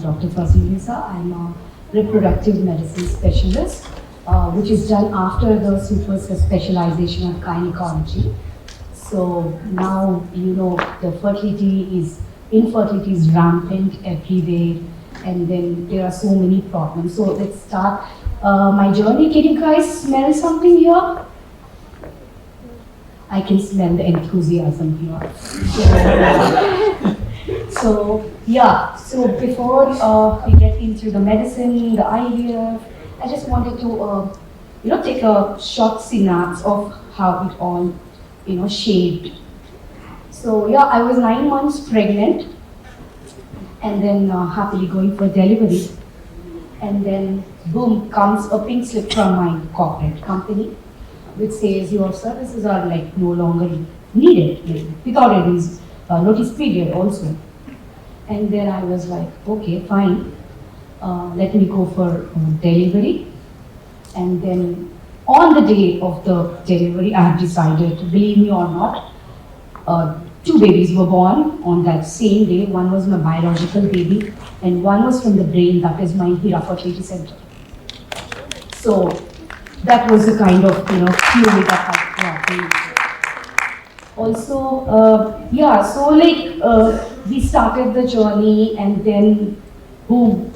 Dr. Fazalunnisa. I'm a reproductive medicine specialist, which is done after the super specialization of gynecology. So now, the infertility is rampant everywhere, and then there are so many problems. So let's start my journey. Can you guys smell something here? I can smell the enthusiasm here. So before we get into the medicine, the IVF, I just wanted to, take a short synapse of how it all, shaped. So yeah, I was 9 months pregnant, and then happily going for delivery, and then boom comes a pink slip from my corporate company, which says your services are like no longer needed, like, without a notice period also. And then I was like, okay, fine, let me go for delivery. And then on the day of the delivery, I have decided, believe me or not, 2 babies were born on that same day. One was my biological baby, and one was from the brain, that is my Fertility Center. So that was the kind of, fuel that I also, we started the journey, and then boom,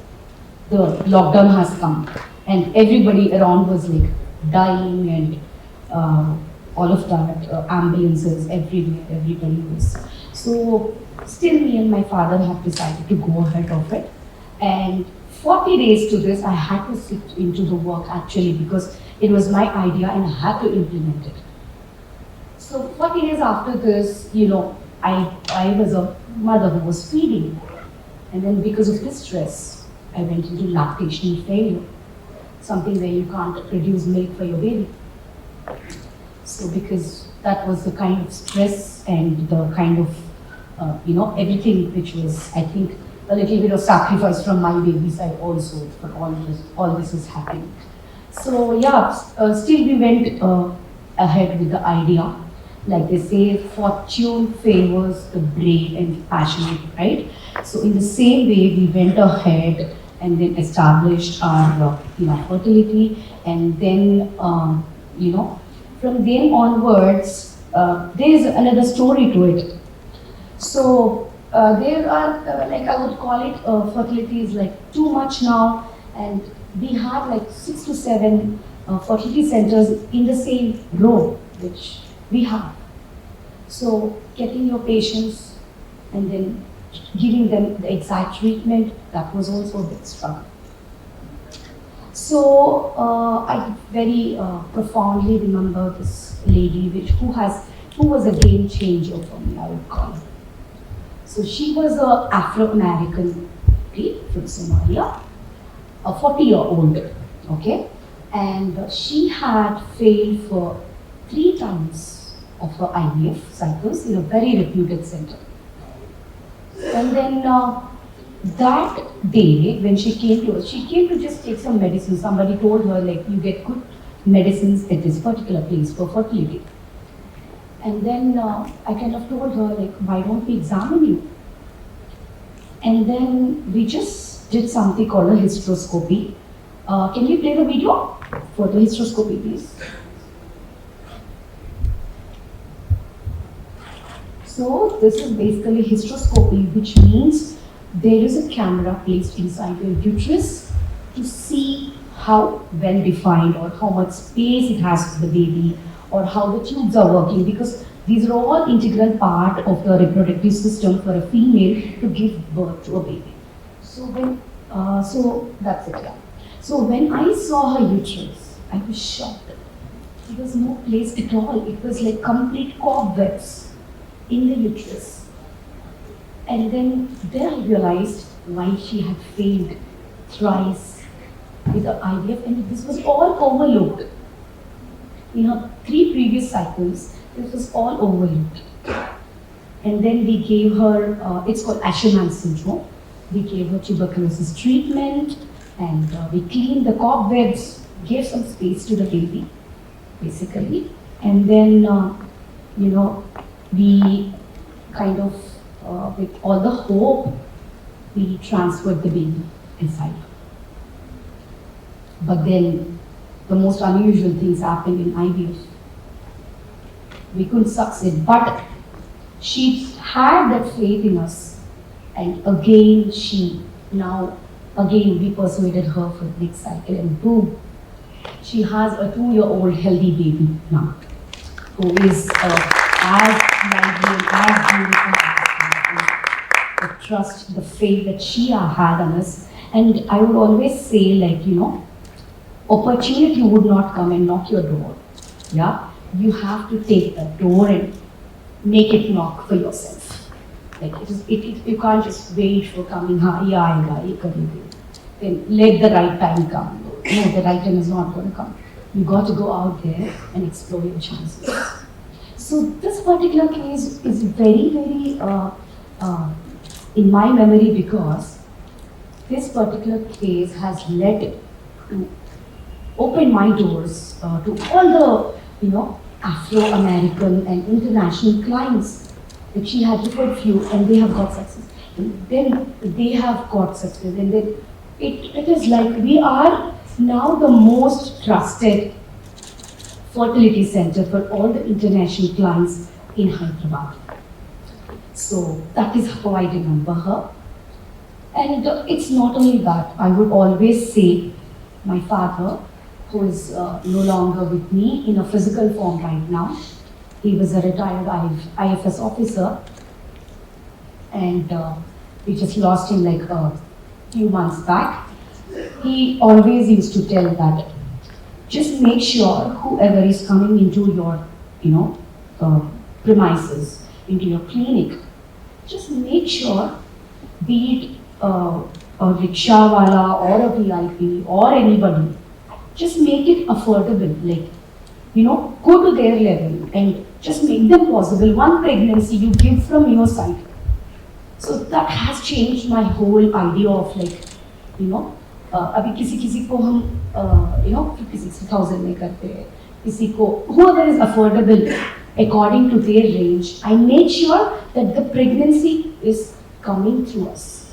the lockdown has come, and everybody around was like dying, and all of that, ambulances everywhere, everybody was. So still me and my father have decided to go ahead of it, and 40 days to this, I had to sit into the work actually, because it was my idea and I had to implement it. So 40 days after this, I was a mother who was feeding. And then because of this stress, I went into lactation failure, something where you can't produce milk for your baby. So because that was the kind of stress and the kind of, everything which was, I think, a little bit of sacrifice from my baby side also, for all this is happening. So yeah, still we went ahead with the idea. Like they say, fortune favors the brave and passionate, right? So in the same way, we went ahead and then established our, fertility, and then, from then onwards, there is another story to it. So there are, I would call it, fertility is like too much now, and we have like 6 to 7 fertility centers in the same row, which we have. So getting your patients and then giving them the exact treatment, that was also a big struggle. So I very profoundly remember this lady who was a game changer for me, I would call her. So she was an Afro-American lady from Somalia, a 40-year-old, okay? And she had failed for 3 times of her IVF cycles in a very reputed center. And then that day, when she came to just take some medicine. Somebody told her, like, you get good medicines at this particular place for fertility. And then I kind of told her, like, why don't we examine you? And then we just did something called a hysteroscopy. Can we play the video for the hysteroscopy, please? So this is basically hysteroscopy, which means there is a camera placed inside your uterus to see how well defined or how much space it has for the baby, or how the tubes are working, because these are all integral part of the reproductive system for a female to give birth to a baby. So that's it. Yeah. So when I saw her uterus, I was shocked. There was no place at all. It was like complete cobwebs in the uterus. And then I realized why she had failed thrice with the IVF, and this was all overlooked. In her 3 previous cycles, this was all overlooked. And then we gave her, it's called Asherman syndrome. We gave her tuberculosis treatment, and we cleaned the cobwebs, gave some space to the baby, basically. And then, we kind of, with all the hope, we transferred the baby inside. But then the most unusual things happened in IVF. We couldn't succeed, but she had that faith in us. And again, we persuaded her for the next cycle, and boom, she has a 2-year-old healthy baby now, who is as lively and as beautiful as the trust, the faith that she had on us. And I would always say, like, opportunity would not come and knock your door. Yeah, you have to take that door and make it knock for yourself. Like you can't just wait for coming. Then let the right time come. No, the right time is not going to come. You got to go out there and explore your chances. So this particular case is very, very in my memory, because this particular case has led to open my doors to all the Afro-American and international clients that she had referred few, and they have got success. And then they have got success, and then it is like we are now the most trusted fertility center for all the international clients in Hyderabad. So that is how I remember her. And it's not only that. I would always say my father, who is no longer with me in a physical form right now. He was a retired IFS officer, and we just lost him like a few months back. He always used to tell that just make sure whoever is coming into your premises, into your clinic, just make sure, be it a rickshaw wala or a VIP or anybody, just make it affordable. Like, go to their level and just make them possible. One pregnancy you give from your side. So that has changed my whole idea of like, अभी किसी को हम 50-60,000 में करते हैं, किसी को whoever is affordable according to their range. I make sure that the pregnancy is coming through us,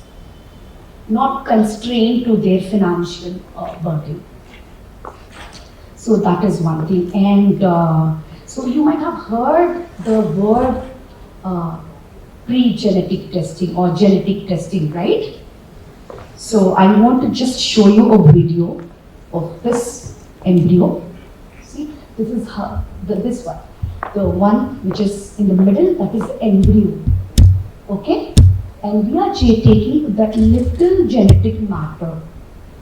not constrained to their financial burden. So that is one thing. And so you might have heard the word pre-genetic testing or genetic testing, right? So I want to just show you a video of this embryo. See, this is her, this one. The one which is in the middle, that is the embryo. Okay? And we are taking that little genetic matter,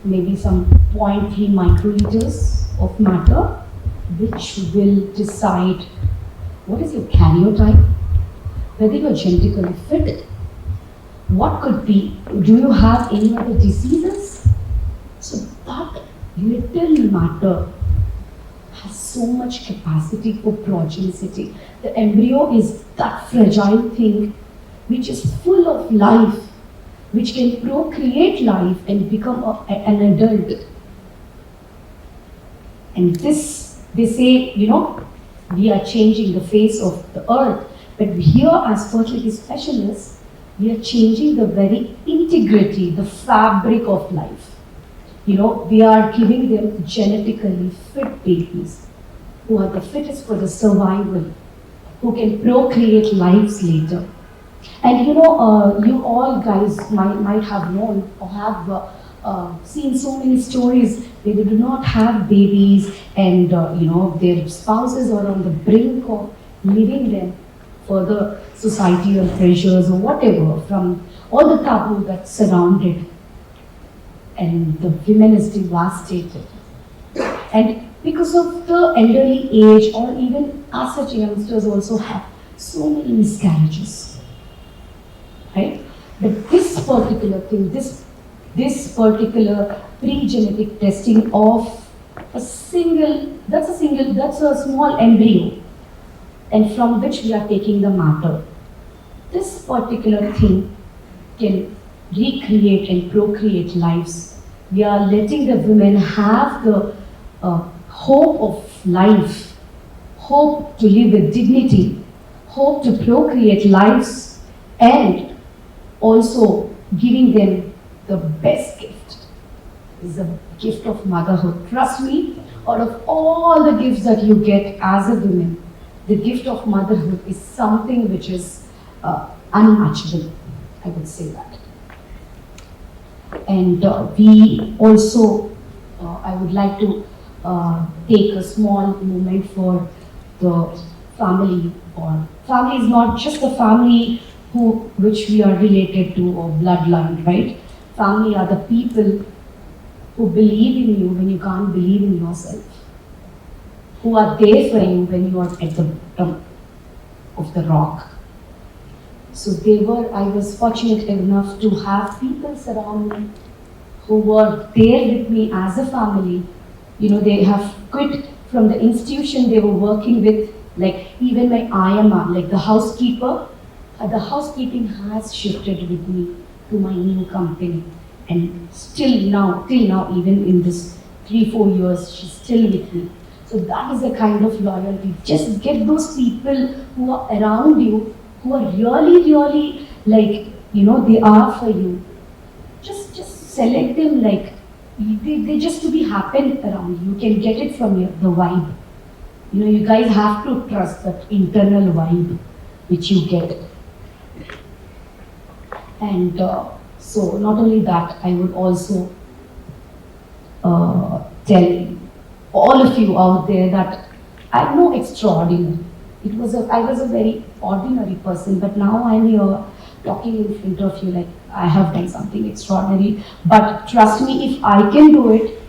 maybe some 0.3 microliters of matter, which will decide what is your karyotype, whether you are genetically fit, what could be, do you have any other diseases? So that little matter has so much capacity for progenicity. The embryo is that fragile thing which is full of life, which can procreate life and become an adult. And this, they say, we are changing the face of the earth. But here, as fertility specialists, we are changing the very integrity, the fabric of life. We are giving them genetically fit babies who are the fittest for the survival, who can procreate lives later. And you all guys might have known or have seen so many stories where they do not have babies, and their spouses are on the brink of leaving them for the societal pressures or whatever, from all the taboo that surrounded, and the women is devastated. And because of the elderly age, or even as such youngsters also have so many miscarriages, right? But this particular thing, this particular pre-genetic testing of that's a small embryo, and from which we are taking the matter. This particular thing can recreate and procreate lives. We are letting the women have the hope of life, hope to live with dignity, hope to procreate lives, and also giving them the best gift is the gift of motherhood. Trust me, out of all the gifts that you get as a woman, the gift of motherhood is something which is unmatchable. I would say that. And we also, I would like to take a small moment for the family. Or family is not just the family which we are related to or bloodline, right? Family are the people who believe in you when you can't believe in yourself, who are there for you when you are at the bottom of the rock. So I was fortunate enough to have people surround me who were there with me as a family. You know, they have quit from the institution they were working with, like even my IMR, like the housekeeper. The housekeeping has shifted with me to my new company. And till now, even in this 3-4 years, she's still with me. So that is a kind of loyalty. Just get those people who are around you, who are really like, you know, they are for you. Just select them, like, they just to be happen around you. You can get it from the vibe. You know, you guys have to trust that internal vibe which you get. And so not only that, I would also tell all of you out there that I'm no extraordinary. I was a very ordinary person, but now I'm here talking in front of you like I have done something extraordinary. But trust me, if I can do it,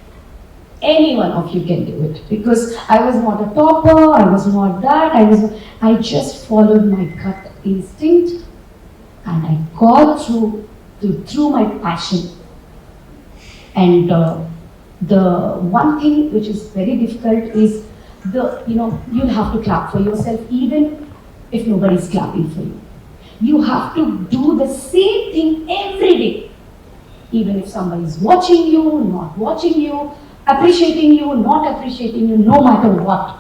any one of you can do it. Because I was not a topper, I was not that, I just followed my gut instinct and I got through my passion. And the one thing which is very difficult is you'll have to clap for yourself even if nobody's clapping for you. You have to do the same thing every day. Even if somebody's watching you, not watching you, appreciating you, not appreciating you, no matter what.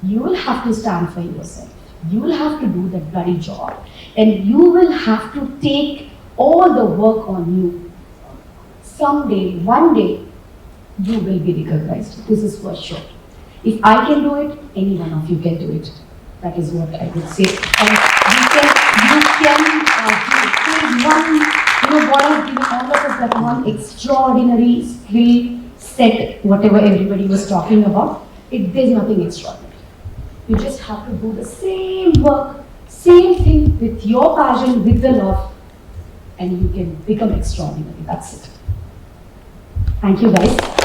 You will have to stand for yourself. You will have to do that bloody job. And you will have to take all the work on you. Someday, one day, you will be recognized. This is for sure. If I can do it, any one of you can do it. That is what I would say. And you can do one, God has given all of us that one extraordinary skill set, whatever everybody was talking about. There's nothing extraordinary. You just have to do the same work, same thing with your passion, with the love, and you can become extraordinary. That's it. Thank you, guys.